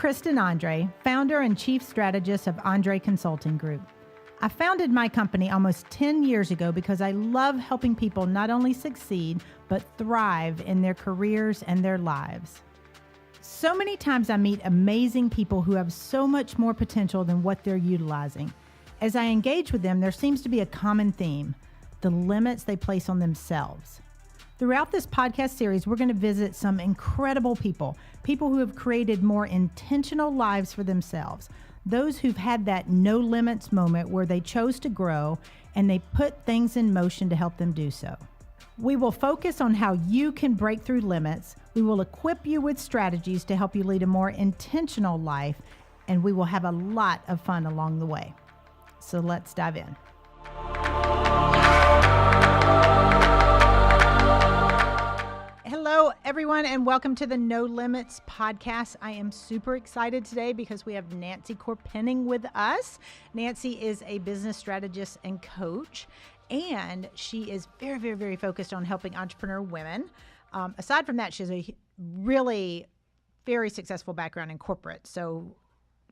Kristin Andree, founder and chief strategist of Andree Consulting Group. I founded my company almost 10 years ago because I love helping people not only succeed, but thrive in their careers and their lives. So many times I meet amazing people who have so much more potential than what they're utilizing. As I engage with them, there seems to be a common theme: the limits they place on themselves. Throughout this podcast series, we're going to visit some incredible people who have created more intentional lives for themselves, those who've had that no limits moment where they chose to grow and they put things in motion to help them do so. We will focus on how you can break through limits. We will equip you with strategies to help you lead a more intentional life, and we will have a lot of fun along the way. So let's dive in. Hello, everyone, and welcome to the No Limits podcast. I am super excited today because we have Nancy Chorpenning with us. Nancy is a business strategist and coach, and she is very, very, very focused on helping entrepreneur women. Aside from that, she has a really very successful background in corporate. So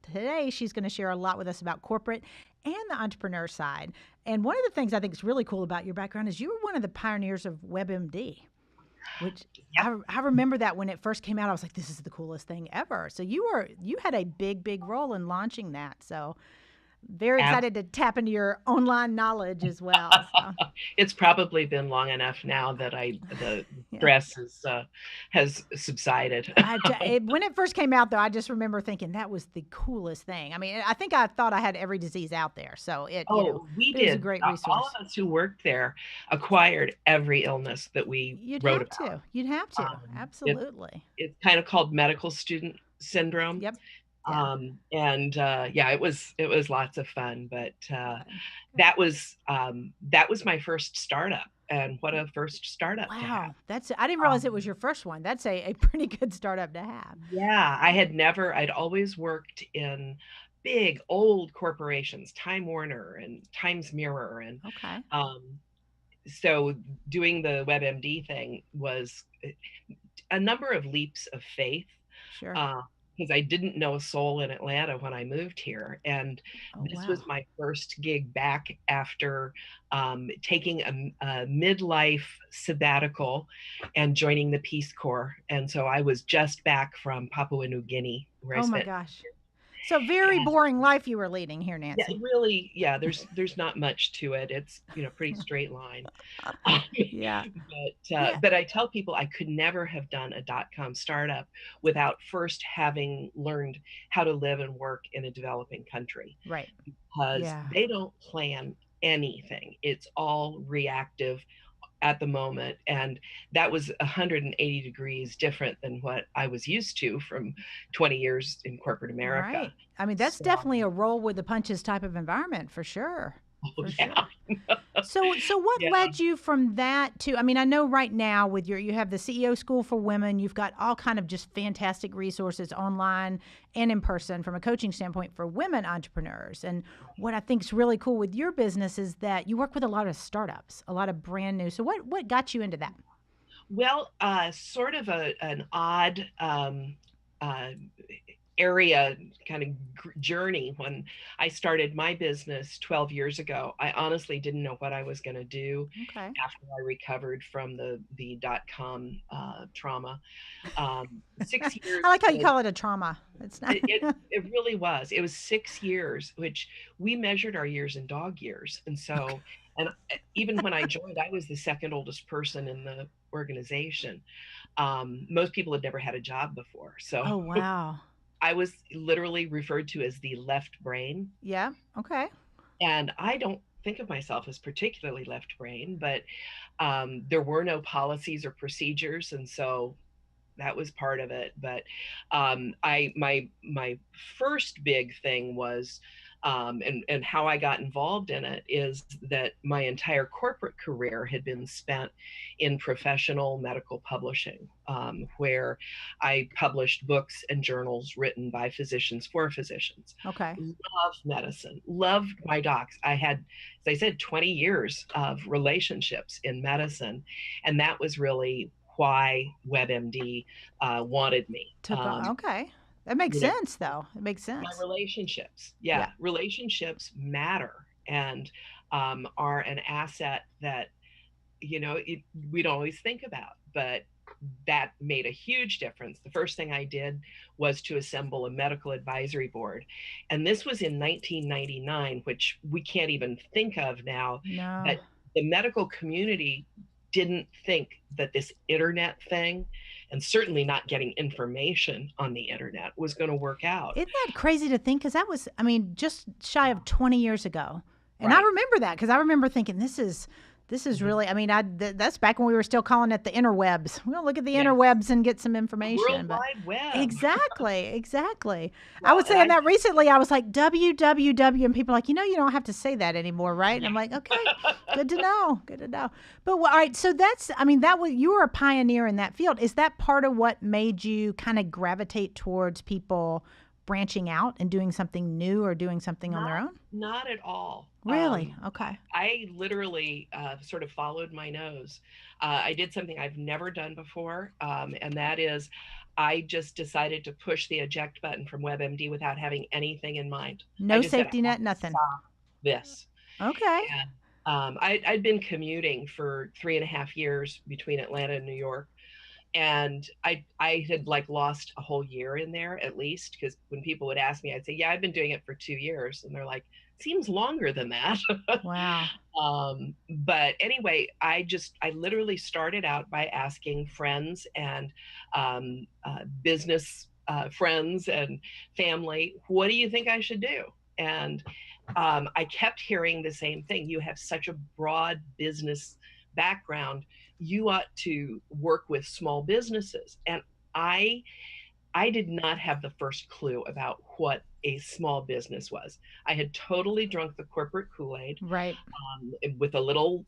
today, she's going to share a lot with us about corporate and the entrepreneur side. And one of the things I think is really cool about your background is you were one of the pioneers of WebMD. Which I remember that when it first came out, I was like, this is the coolest thing ever. So you had a big role in launching that. So very excited to tap into your online knowledge as well. So. It's probably been long enough now that the stress has subsided. When it first came out, though, I just remember thinking that was the coolest thing. I mean, I think I thought I had every disease out there. So it was a great resource. All of us who worked there acquired every illness that we wrote about. You'd have to. Absolutely. It's kind of called medical student syndrome. Yep. It was lots of fun, but that was my first startup, and what a first startup. Wow. I didn't realize it was your first one. That's a pretty good startup to have. Yeah. I'd always worked in big old corporations, Time Warner and Times Mirror. And so doing the WebMD thing was a number of leaps of faith. Sure. Because I didn't know a soul in Atlanta when I moved here. And this was my first gig back after taking a midlife sabbatical and joining the Peace Corps. And so I was just back from Papua New Guinea, where I spent. Oh my gosh. So very boring life you were leading here, Nancy. Yeah, really. Yeah, there's not much to it. It's pretty straight line. But I tell people I could never have done a .com startup without first having learned how to live and work in a developing country. Right. Because they don't plan anything. It's all reactive at the moment. And that was 180 degrees different than what I was used to from 20 years in corporate America. Right. I mean, that's definitely a roll with the punches type of environment for sure. So what led you from that to, I mean, I know right now with you have the CEO School for Women, you've got all kind of just fantastic resources online and in person from a coaching standpoint for women entrepreneurs. And what I think is really cool with your business is that you work with a lot of startups, a lot of brand new. So what got you into that? Well, sort of an odd area kind of journey. When I started my business 12 years ago, I honestly didn't know what I was going to do after I recovered from the .com trauma. 6 years. I like how you call it a trauma. It's not. It really was. It was 6 years, which we measured our years in dog years. And so, and even when I joined, I was the second oldest person in the organization. Most people had never had a job before. So. Oh, wow. I was literally referred to as the left brain. Yeah. Okay. And I don't think of myself as particularly left brain, but there were no policies or procedures. And so that was part of it. But my first big thing was, and how I got involved in it is that my entire corporate career had been spent in professional medical publishing, where I published books and journals written by physicians for physicians. Okay. Loved medicine, loved my docs. I had, as I said, 20 years of relationships in medicine. And that was really why WebMD wanted me. Okay. That makes You know, sense, though. It makes my sense. relationships, Yeah. yeah, relationships matter, and are an asset that, we don't always think about, but that made a huge difference. The first thing I did was to assemble a medical advisory board. And this was in 1999, which we can't even think of now. No. But the medical community didn't think that this internet thing, and certainly not getting information on the internet, was going to work out. Isn't that crazy to think? Because that was, I mean, just shy of 20 years ago. And I Right. remember that because I remember thinking, this is Mhm. really, I mean, that's back when we were still calling it the interwebs. We'll look at the Yes. interwebs and get some The World information. But Wide Web. exactly, exactly. I Well, was and saying that recently. I was like, www. And people are like, you don't have to say that anymore, right? And I'm like, okay, good to know. Good to know. But all right, so that's, I mean, you were a pioneer in that field. Is that part of what made you kind of gravitate towards people branching out and doing something new or doing something on their Not own? not at all. Really? Okay. I literally sort of followed my nose. I did something I've never done before, and that is I just decided to push the eject button from WebMD without having anything in mind. I No just said, safety I net, have to nothing. stop this. Okay. And I'd been commuting for 3.5 years between Atlanta and New York, and I had like lost a whole year in there at least, because when people would ask me, I'd say, yeah, I've been doing it for 2 years, and they're like, seems longer than that. Wow. But anyway, I literally started out by asking friends and business friends and family, what do you think I should do? And I kept hearing the same thing. You have such a broad business background. You ought to work with small businesses. And I I did not have the first clue about what a small business was. I had totally drunk the corporate Kool-Aid, Right. with a little,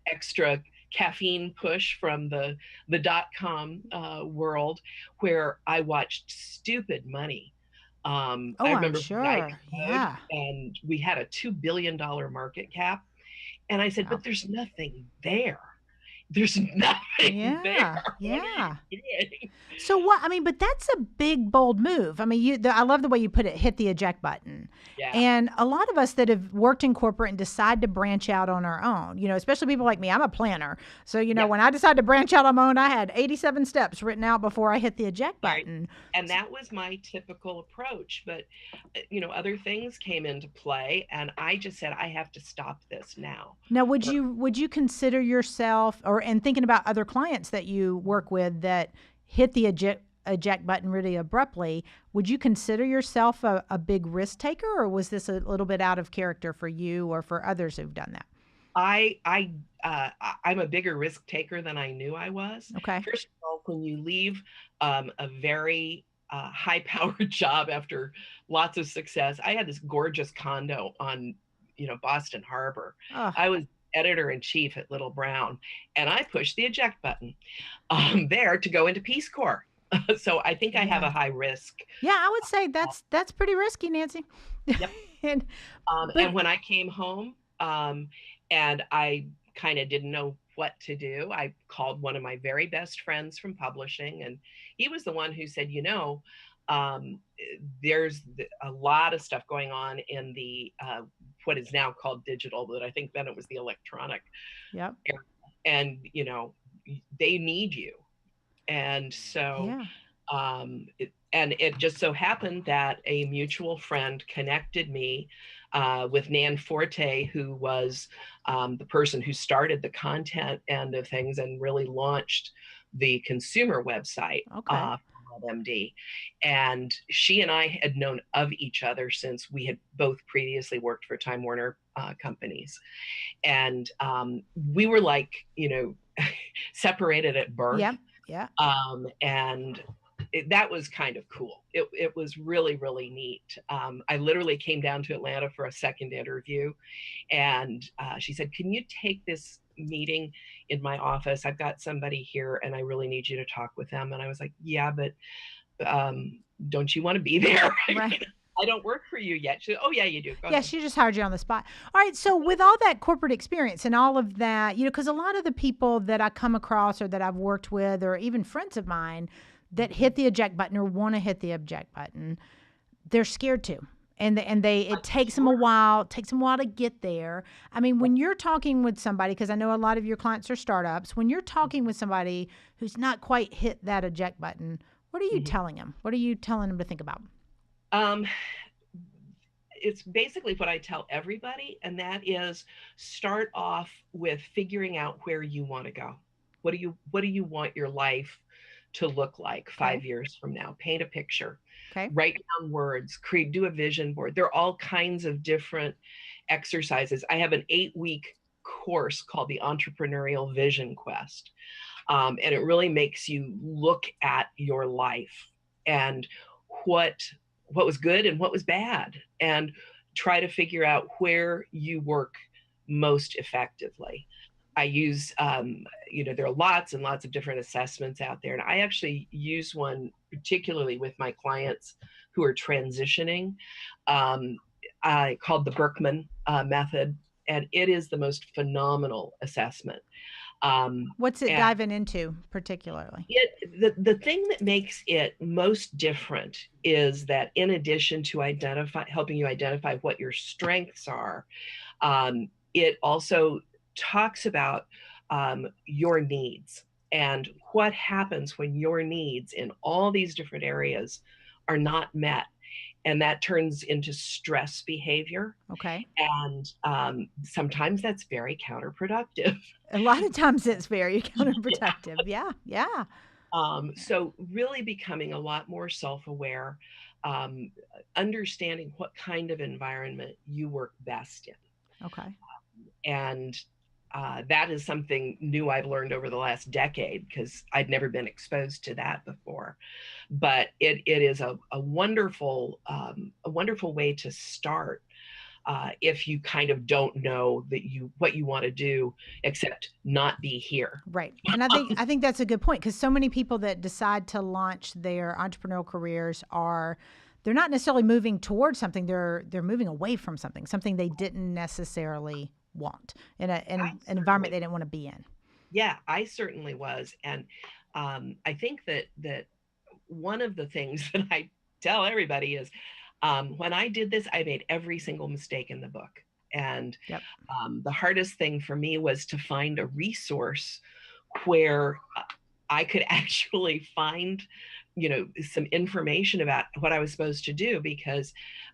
extra caffeine push from the dot-com world, where I watched Stupid Money. I Oh, I'm remember Guy sure. Code, Yeah. and we had a $2 billion market cap. And I said, Wow. but there's nothing there. There's nothing there. Yeah. What are you Yeah. doing? So what? I mean, but that's a big, bold move. I mean, I love the way you put it. Hit the eject button. Yeah. And a lot of us that have worked in corporate and decide to branch out on our own, especially people like me. I'm a planner, so Yeah. when I decided to branch out on my own, I had 87 steps written out before I hit the eject Right. button. And that was my typical approach. But, other things came into play, and I just said, I have to stop this now. Now, would Or you consider yourself, or and thinking about other clients that you work with that hit the eject button really abruptly, would you consider yourself a big risk taker, or was this a little bit out of character for you or for others who've done that? I'm a bigger risk taker than I knew I was. Okay. First of all, when you leave a very high-powered job after lots of success, I had this gorgeous condo on, Boston Harbor. Oh, I was editor in chief at Little Brown, and I pushed the eject button there to go into Peace Corps. So I think I have yeah. a high risk. Yeah, I would say that's pretty risky, Nancy. Yep. and And but when I came home, and I kind of didn't know what to do, I called one of my very best friends from publishing, and he was the one who said, there's a lot of stuff going on in the what is now called digital, but I think then it was the electronic yep. area, and they need you. And so Yeah. it just so happened that a mutual friend connected me with Nan Forte, who was the person who started the content end of things and really launched the consumer website Okay. for WebMD. And she and I had known of each other since we had both previously worked for Time Warner companies. And we were like, separated at birth. Yep. Yeah. And that was kind of cool. It was really, really neat. I literally came down to Atlanta for a second interview, and she said, can you take this meeting in my office? I've got somebody here, and I really need you to talk with them. And I was like, yeah, but don't you want to be there? Right. I don't work for you yet. She said, oh, yeah, you do. Go Yeah, ahead. she just hired you on the spot. All right, so with all that corporate experience and all of that, because a lot of the people that I come across or that I've worked with or even friends of mine, that hit the eject button or want to hit the eject button, they're scared to. And it takes them a while. It takes them a while to get there. I mean, when you're talking with somebody, because I know a lot of your clients are startups, when you're talking with somebody who's not quite hit that eject button, what are you telling them? What are you telling them to think about? It's basically what I tell everybody, and that is start off with figuring out where you want to go. What do you want your life to look like 5 years from now? Paint a picture. Okay. Write down words, do a vision board. There are all kinds of different exercises. I have an 8-week course called the Entrepreneurial Vision Quest. And it really makes you look at your life and what was good and what was bad, and try to figure out where you work most effectively. I use, there are lots and lots of different assessments out there. And I actually use one particularly with my clients who are transitioning, called the Berkman method. And it is the most phenomenal assessment. What's it diving into particularly? The thing that makes it most different is that in addition to helping you identify what your strengths are, it also talks about your needs and what happens when your needs in all these different areas are not met. And that turns into stress behavior. Okay. And sometimes that's very counterproductive. A lot of times it's very counterproductive. Yeah. So really becoming a lot more self-aware, understanding what kind of environment you work best in. Okay. And that is something new I've learned over the last decade, because I'd never been exposed to that before. But it is a wonderful way to start if you kind of don't know what you want to do, except not be here. Right. And I think that's a good point, because so many people that decide to launch their entrepreneurial careers they're not necessarily moving towards something, they're moving away from something they didn't necessarily want in an environment they didn't want to be in. Yeah, I certainly was. And I think that one of the things that I tell everybody is, when I did this, I made every single mistake in the book. And the hardest thing for me was to find a resource where I could actually find, some information about what I was supposed to do, because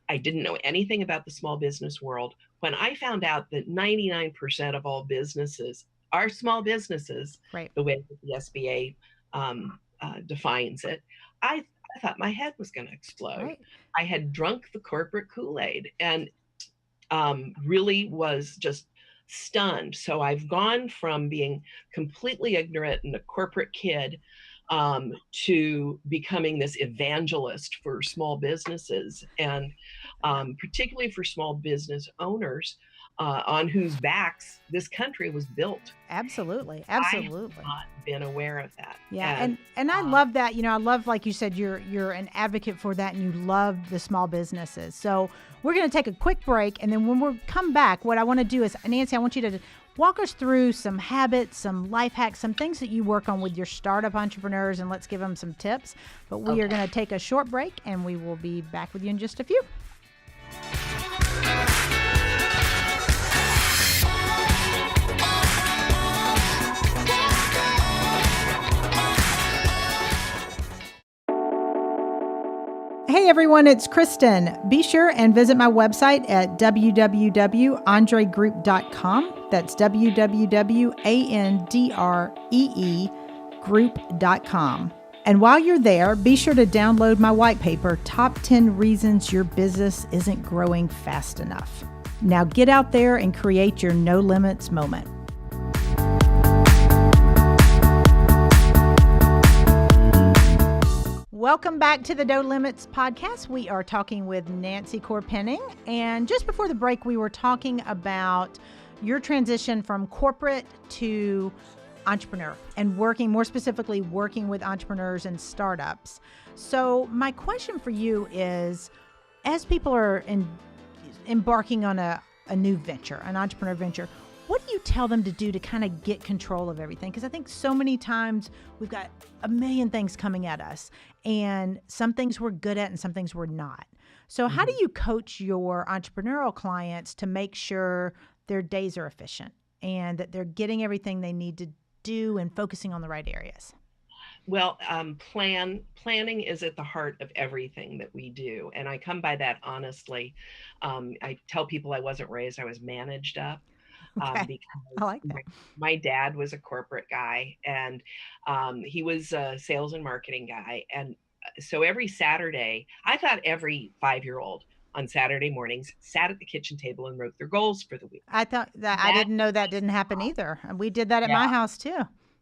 I didn't know anything about the small business world. When I found out that 99% of all businesses are small businesses, right, the way that the SBA defines it, I thought my head was going to explode. Right. I had drunk the corporate Kool-Aid and really was just stunned. So I've gone from being completely ignorant and a corporate kid to becoming this evangelist for small businesses, and particularly for small business owners on whose backs this country was built. Absolutely. I have not been aware of that. Yeah, and I love that. I love, like you said, you're an advocate for that, and you love the small businesses. So we're going to take a quick break, and then when we come back, what I want to do is, Nancy, I want you to walk us through some habits, some life hacks, some things that you work on with your startup entrepreneurs, and let's give them some tips. But we are going to take a short break, and we will be back with you in just a few. Hey everyone, it's Kristin. Be sure and visit my website at www.andreegroup.com. That's www.andreegroup.com. And while you're there, be sure to download my white paper, Top 10 Reasons Your Business Isn't Growing Fast Enough. Now get out there and create your no limits moment. Welcome back to the No Limits podcast. We are talking with Nancy Chorpenning. And just before the break, we were talking about your transition from corporate to entrepreneur and more specifically working with entrepreneurs and startups. So my question for you is, as people are embarking on a new venture, an entrepreneur venture, What do you tell them to do to kind of get control of everything? Because I think so many times we've got a million things coming at us, and some things we're good at and some things we're not. So, how do you coach your entrepreneurial clients to make sure their days are efficient and that they're getting everything they need to do and focusing on the right areas? Well, planning is at the heart of everything that we do, and I come by that honestly. I tell people I wasn't raised; I was managed up, Okay. I because like that. my dad was a corporate guy, and he was a sales and marketing guy, and so every Saturday, I thought every 5-year-old on Saturday mornings sat at the kitchen table and wrote their goals for the week. I thought that I That didn't know that was didn't happen either. And we did that at yeah. my house too.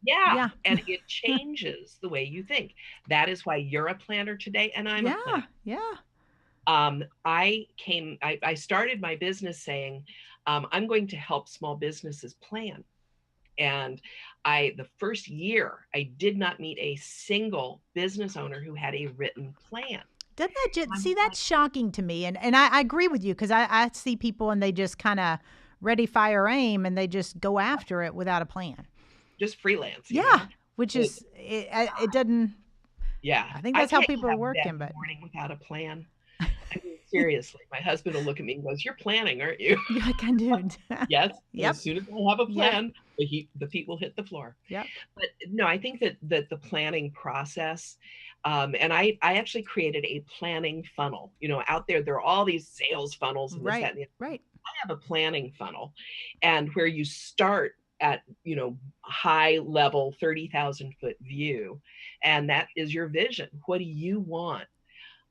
Yeah, Yeah. and it changes the way you think. That is why you're a planner today and I'm a planner. Yeah. Yeah. I started my business saying, I'm going to help small businesses plan. And the first year, I did not meet a single business owner who had a written plan. Doesn't that just I'm see like, that's shocking to me? And I agree with you because I see people and they just kind of ready, fire, aim, and they just go after it without a plan. just freelance, Yeah, which It- is it doesn't. yeah, I think I that's how can't people get are out of bed working, in the but morning without a plan. I mean, seriously, my husband will look at me and goes, "You're planning, aren't you?" you're like, I do. Yes, and as Yep. soon as I have a Yep. plan, the feet will hit the floor. Yep. But no, I think that the planning process, and I actually created a planning funnel. Out there are all these sales funnels and this, that, Right. and the other. Right. I have a planning funnel, and where you start at high level 30,000-foot view, and that is your vision. What do you want?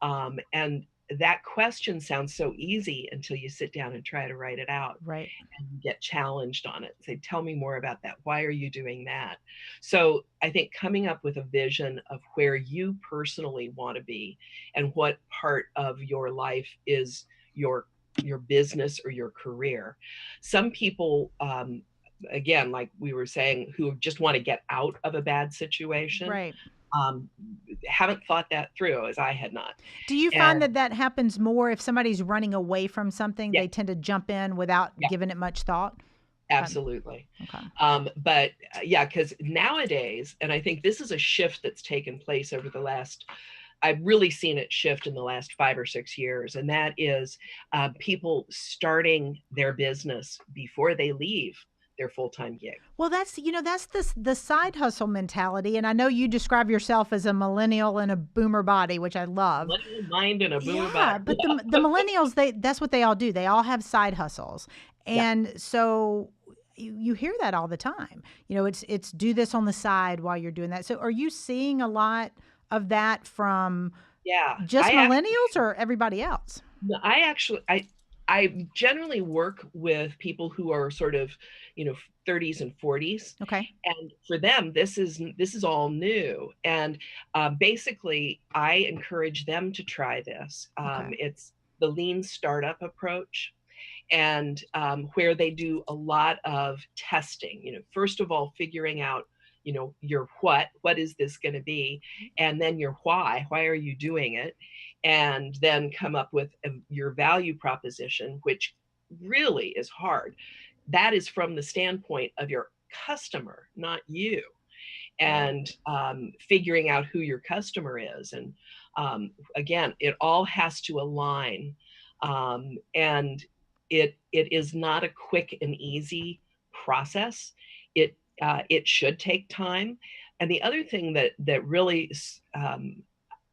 And that question sounds so easy until you sit down and try to write it out Right. and you get challenged on it. Say, tell me more about that. Why are you doing that? So I think coming up with a vision of where you personally want to be and what part of your life is your business or your career. Some people, again, like we were saying, who just want to get out of a bad situation, Right. um, haven't thought that through as I had not. Do you find And that that happens more if somebody's running away from something? yeah, They tend to jump in without yeah, giving it much thought. Okay. absolutely. Okay. But yeah, because nowadays, and I think this is a shift that's taken place over the last, I've really seen it shift in the last 5 or 6 years, and that is people starting their business before they leave their full-time gig. Well, that's the side hustle mentality, and I know you describe yourself as a millennial in a boomer body, which I love. Millennial mind and a boomer Yeah, body. but the millennials, that's what they all do. They all have side hustles, Yeah, and so you hear that all the time. It's do this on the side while you're doing that. So, are you seeing a lot of that from yeah. just millennials or everybody else? No, I generally work with people who are sort of, 30s and 40s, Okay, and for them, this is all new. And basically, I encourage them to try this. okay, It's the lean startup approach, and where they do a lot of testing. First of all, figuring out, your what is this going to be, and then your why. Why are you doing it? And then come up with your value proposition, which really is hard. That is from the standpoint of your customer, not you, right. and figuring out who your customer is. And again, it all has to align, and it is not a quick and easy process. It should take time. And the other thing that really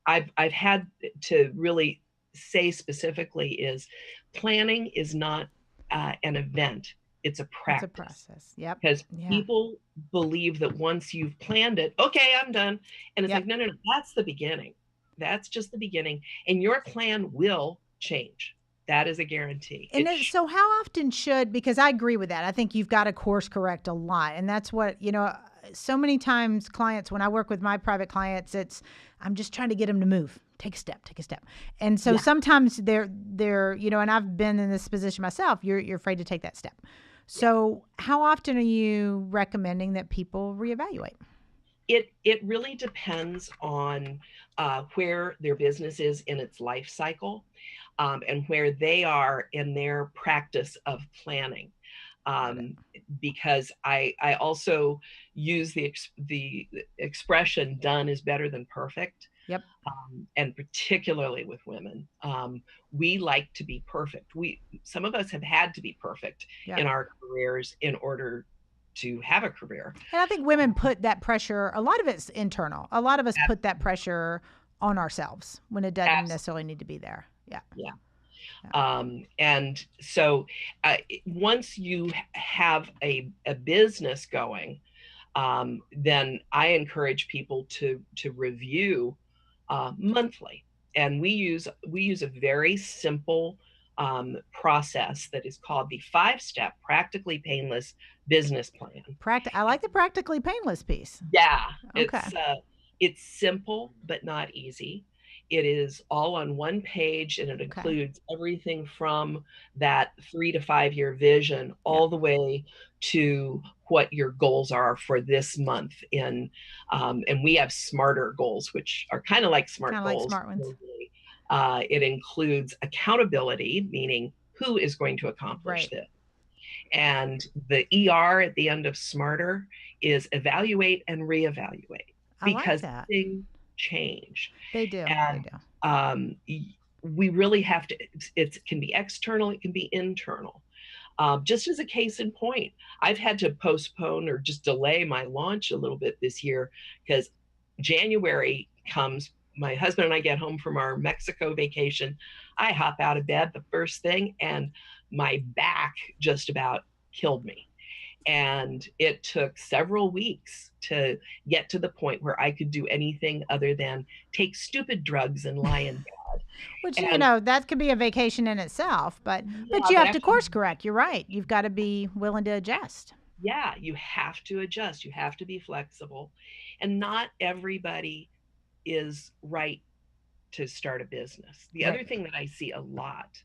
I've had to really say specifically is planning is not an event; it's a It's a practice, process. Yep. because Yeah. people believe that once you've planned it, okay, I'm done. And it's like, Yep. no, no, no, that's the beginning. That's just the beginning. And your plan will change. That is a guarantee. And so, how often should, because I agree with that. I think you've got to course correct a lot. And that's what, so many times clients, when I work with my private clients, I'm just trying to get them to move, take a step. And so Yeah. sometimes they're, and I've been in this position myself, you're afraid to take that step. So, how often are you recommending that people reevaluate? It really depends on where their business is in its life cycle, and where they are in their practice of planning. Love it. Because I also use the expression "done is better than perfect." Yep. And particularly with women, we like to be perfect. Some of us have had to be perfect Yeah. in our careers in order to have a career. And I think women put that pressure, a lot of it's internal. A lot of us put that pressure on ourselves when it doesn't Absolutely. necessarily need to be there. Yeah. Yeah. Yeah. And so once you have a business going, then I encourage people to review monthly. And we use a very simple process that is called the 5-step practically painless business plan. I like the practically painless piece. Yeah, Okay. it's simple but not easy. It is all on one page, and it Okay. includes everything from that 3 to 5 year vision Yeah. all the way to what your goals are for this month. And we have smarter goals, which are kind of like Kind SMART of like goals. smart ones. It includes accountability, meaning who is going to accomplish Right. this. And the ER at the end of SMARTER is evaluate and reevaluate, I like because that. things change. They do. They And do. we really have to, it can be external, it can be internal. Just as a case in point, I've had to postpone or just delay my launch a little bit this year because January comes. My husband and I get home from our Mexico vacation. I hop out of bed the first thing, and my back just about killed me. And it took several weeks to get to the point where I could do anything other than take stupid drugs and lie in bed. Which, And that could be a vacation in itself, but yeah, you but have to actually, course correct. You're right. You've got to be willing to adjust. yeah, you have to adjust. You have to be flexible. And not everybody is right to start a business. The Right. other thing that I see a lot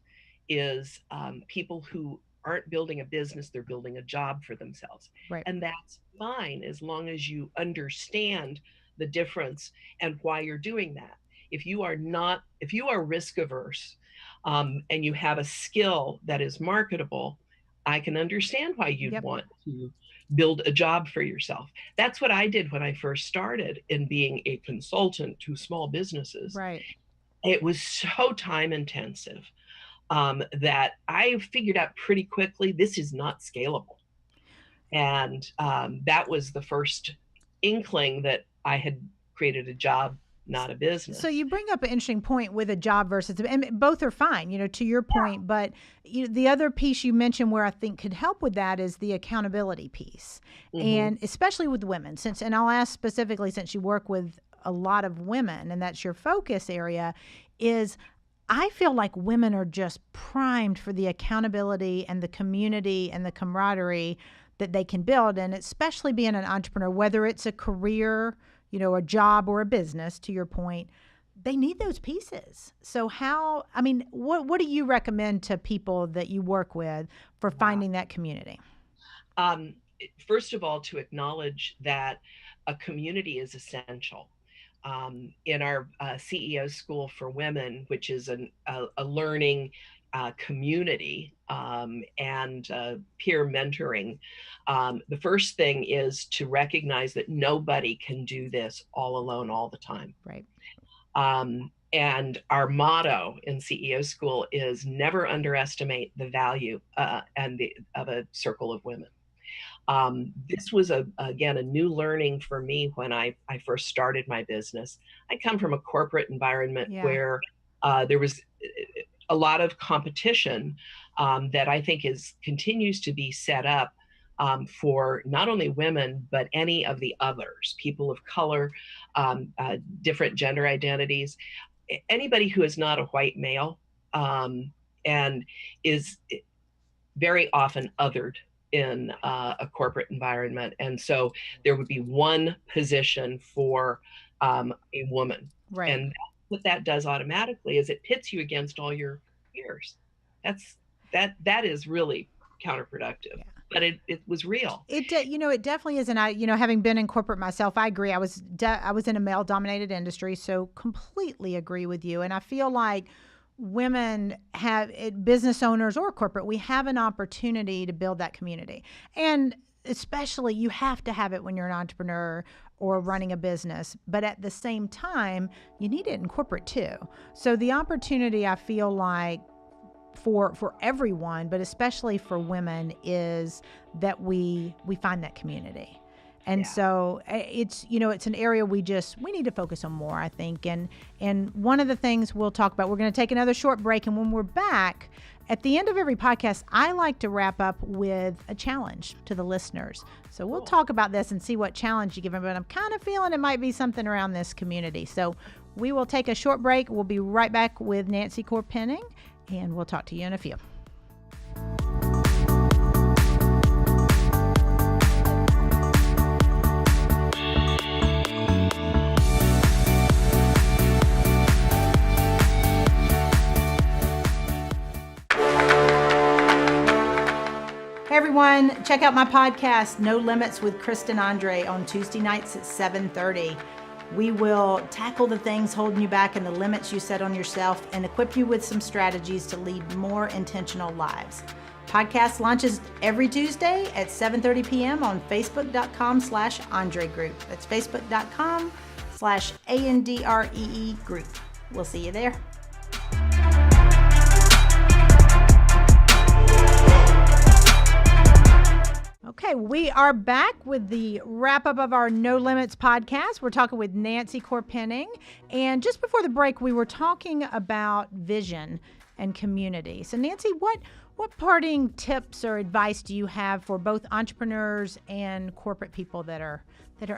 is people who aren't building a business, they're building a job for themselves. Right. And that's fine as long as you understand the difference and why you're doing that. If you are risk averse, and you have a skill that is marketable, I can understand why you'd Yep. want to build a job for yourself. That's what I did when I first started in being a consultant to small businesses. Right. It was so time intensive, that I figured out pretty quickly this is not scalable. And that was the first inkling that I had created a job, not a So business. you bring up an interesting point with a job versus, and both are fine, to your point. But the other piece you mentioned where I think could help with that is the accountability piece, Hmm. and especially with women. And I'll ask specifically, since you work with a lot of women and that's your focus area, is I feel like women are just primed for the accountability and the community and the camaraderie that they can build, and especially being an entrepreneur, whether it's a career, a job or a business, to your point, they need those pieces. So what do you recommend to people that you work with for Yeah. finding that community? Um, First of all, to acknowledge that a community is essential. In our CEO School for Women, which is a learning community, and peer mentoring, the first thing is to recognize that nobody can do this all alone all the time. Right. And our motto in CEO School is never underestimate the value of a circle of women. This was again a new learning for me when I first started my business. I come from a corporate environment Yeah. where there was a lot of competition, that I think continues to be set up, for not only women but any of the others, people of color, different gender identities, anybody who is not a white male, and is very often othered in a corporate environment. And so there would be one position for a woman. Right. And what that does automatically is it pits you against all your peers. That's that is really counterproductive. Yeah. But it was real. It definitely is, and having been in corporate myself, I agree. I was in a male dominated industry, so completely agree with you. And I feel like women have business owners or corporate, we have an opportunity to build that community. And especially you have to have it when you're an entrepreneur or running a business, but at the same time, you need it in corporate too. So the opportunity, I feel like, for everyone, but especially for women, is that we find that community. And so it's, it's an area we need to focus on more, I think. And one of the things we'll talk about, we're going to take another short break. And when we're back, at the end of every podcast, I like to wrap up with a challenge to the listeners. So we'll talk about this and see what challenge you give them. But I'm kind of feeling it might be something around this community. So we will take a short break. We'll be right back with Nancy Chorpenning, and we'll talk to you in a few. Hey everyone, check out my podcast, No Limits with Kristin Andree, on Tuesday nights at 7:30. We will tackle the things holding you back and the limits you set on yourself and equip you with some strategies to lead more intentional lives. Podcast launches every Tuesday at 7:30 p.m. on facebook.com/Andree Group. That's facebook.com/ANDREE Group. We'll see you there. Okay, we are back with the wrap-up of our No Limits podcast. We're talking with Nancy Chorpenning. And just before the break, we were talking about vision and community. So Nancy, what parting tips or advice do you have for both entrepreneurs and corporate people that are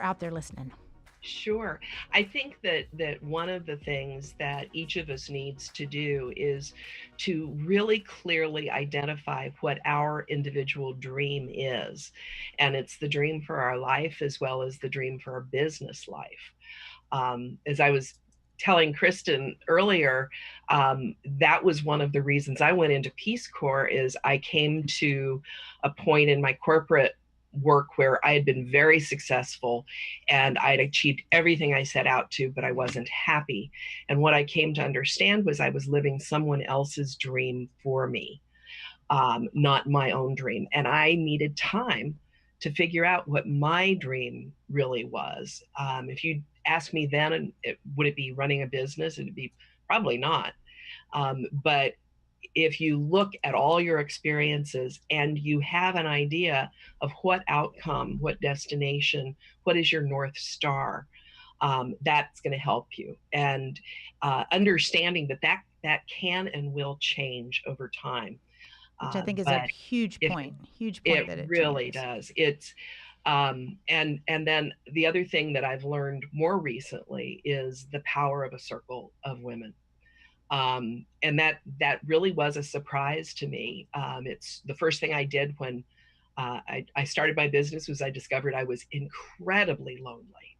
out there listening? Sure. I think that one of the things that each of us needs to do is to really clearly identify what our individual dream is. And it's the dream for our life as well as the dream for our business life. As I was telling Kristin earlier, that was one of the reasons I went into Peace Corps. Is I came to a point in my corporate work where I had been very successful and I'd achieved everything I set out to, but I wasn't happy. And what I came to understand was I was living someone else's dream for me, not my own dream. And I needed time to figure out what my dream really was. If you asked me then, would it be running a business? It'd be probably not. But if you look at all your experiences and you have an idea of what outcome, what destination, what is your North Star, that's going to help you. And understanding that can and will change over time. Which I think is a huge point. It really does. It's and then the other thing that I've learned more recently is the power of a circle of women. And that really was a surprise to me. It's the first thing I did when I started my business was I discovered I was incredibly lonely.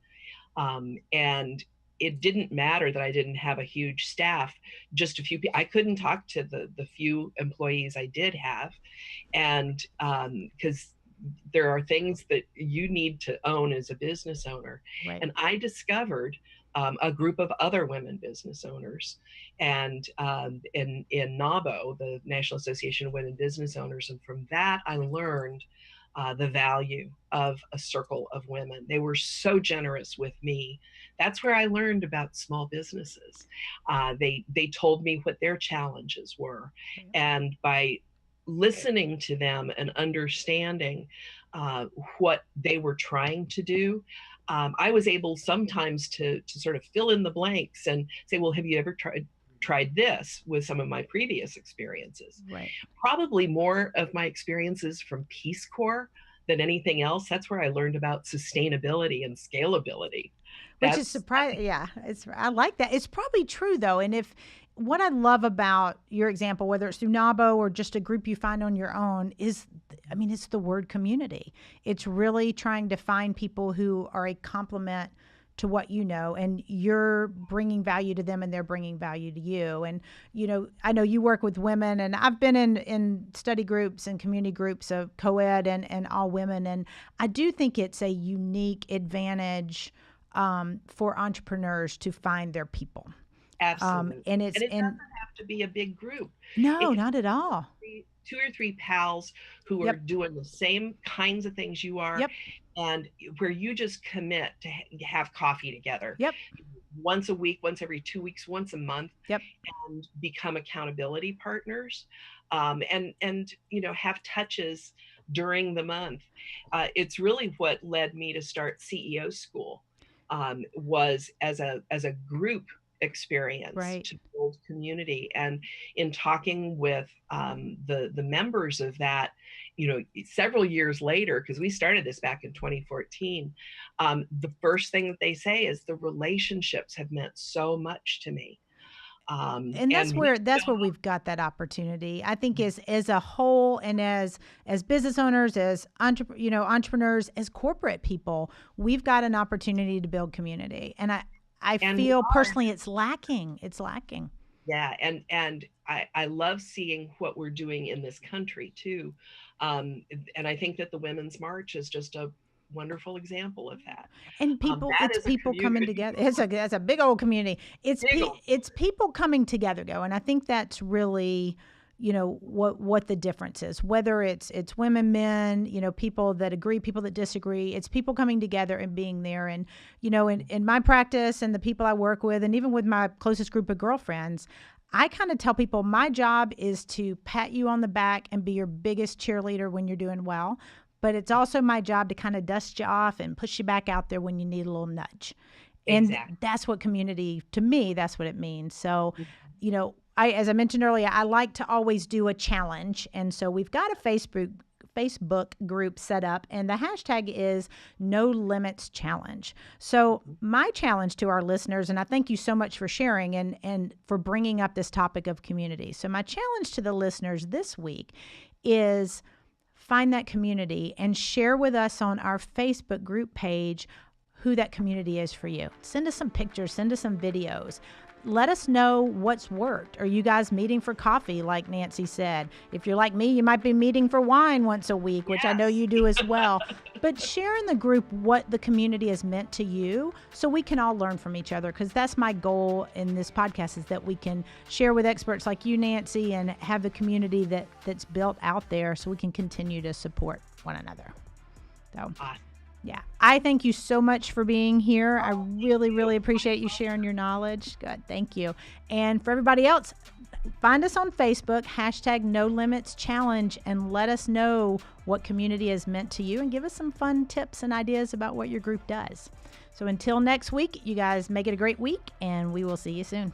And it didn't matter that I didn't have a huge staff, just a few people. I couldn't talk to the few employees I did have. And because there are things that you need to own as a business owner. Right. And I discovered a group of other women business owners, and in NABO, the National Association of Women Business Owners. And from that, I learned the value of a circle of women. They were so generous with me. That's where I learned about small businesses. They told me what their challenges were. And by listening to them and understanding what they were trying to do, I was able sometimes to sort of fill in the blanks and say, well, have you ever tried this with some of my previous experiences? Right. Probably more of my experiences from Peace Corps than anything else. That's where I learned about sustainability and scalability. Which is surprising. Yeah, I like that. It's probably true though. And what I love about your example, whether it's through NABO or just a group you find on your own, it's the word community. It's really trying to find people who are a complement to what you know, and you're bringing value to them and they're bringing value to you. And, I know you work with women, and I've been in study groups and community groups of co-ed and all women. And I do think it's a unique advantage for entrepreneurs to find their people. Absolutely. And And it doesn't have to be a big group. It no, can not at all. be two or three pals who are Yep. doing the same kinds of things you are, Yep. and where you just commit to have coffee together Yep. once a week, once every 2 weeks, once a month, Yep. and become accountability partners, and have touches during the month. It's really what led me to start CEO school, was as a group experience Right. to build community. And in talking with the members of that, several years later, because we started this back in 2014, the first thing that they say is the relationships have meant so much to me. And And that's where we've got that opportunity. I think as a whole, and as business owners, as entrepreneurs, as corporate people, we've got an opportunity to build community. And I and we feel are. personally it's lacking. It's lacking. Yeah, and I love seeing what we're doing in this country too. And I think that the Women's March is just a wonderful example of that. And That it's is a people coming community. together. It's a big old community. Big old. It's people coming together, though, and I think that's really, what the difference is. Whether it's women, men, people that agree, people that disagree. It's people coming together and being there. And in my practice and the people I work with, and even with my closest group of girlfriends, I kind of tell people my job is to pat you on the back and be your biggest cheerleader when you're doing well. But it's also my job to kind of dust you off and push you back out there when you need a little nudge. And Exactly. that's what community, to me, that's what it means. So, as I mentioned earlier, I like to always do a challenge. And so we've got a Facebook group set up, and the hashtag is No Limits Challenge. So my challenge to our listeners, and I thank you so much for sharing and for bringing up this topic of community. So my challenge to the listeners this week is find that community and share with us on our Facebook group page who that community is for you. Send us some pictures, send us some videos. Let us know what's worked. Are you guys meeting for coffee, like Nancy said? If you're like me, you might be meeting for wine once a week, which I know you do as well. But share in the group what the community has meant to you so we can all learn from each other, because that's my goal in this podcast, is that we can share with experts like you, Nancy, and have the community that's built out there so we can continue to support one another. So, yeah, I thank you so much for being here. I really, really appreciate you sharing your knowledge. Good. Thank you. And for everybody else, find us on Facebook, hashtag No Limits Challenge, and let us know what community has meant to you and give us some fun tips and ideas about what your group does. So until next week, you guys make it a great week, and we will see you soon.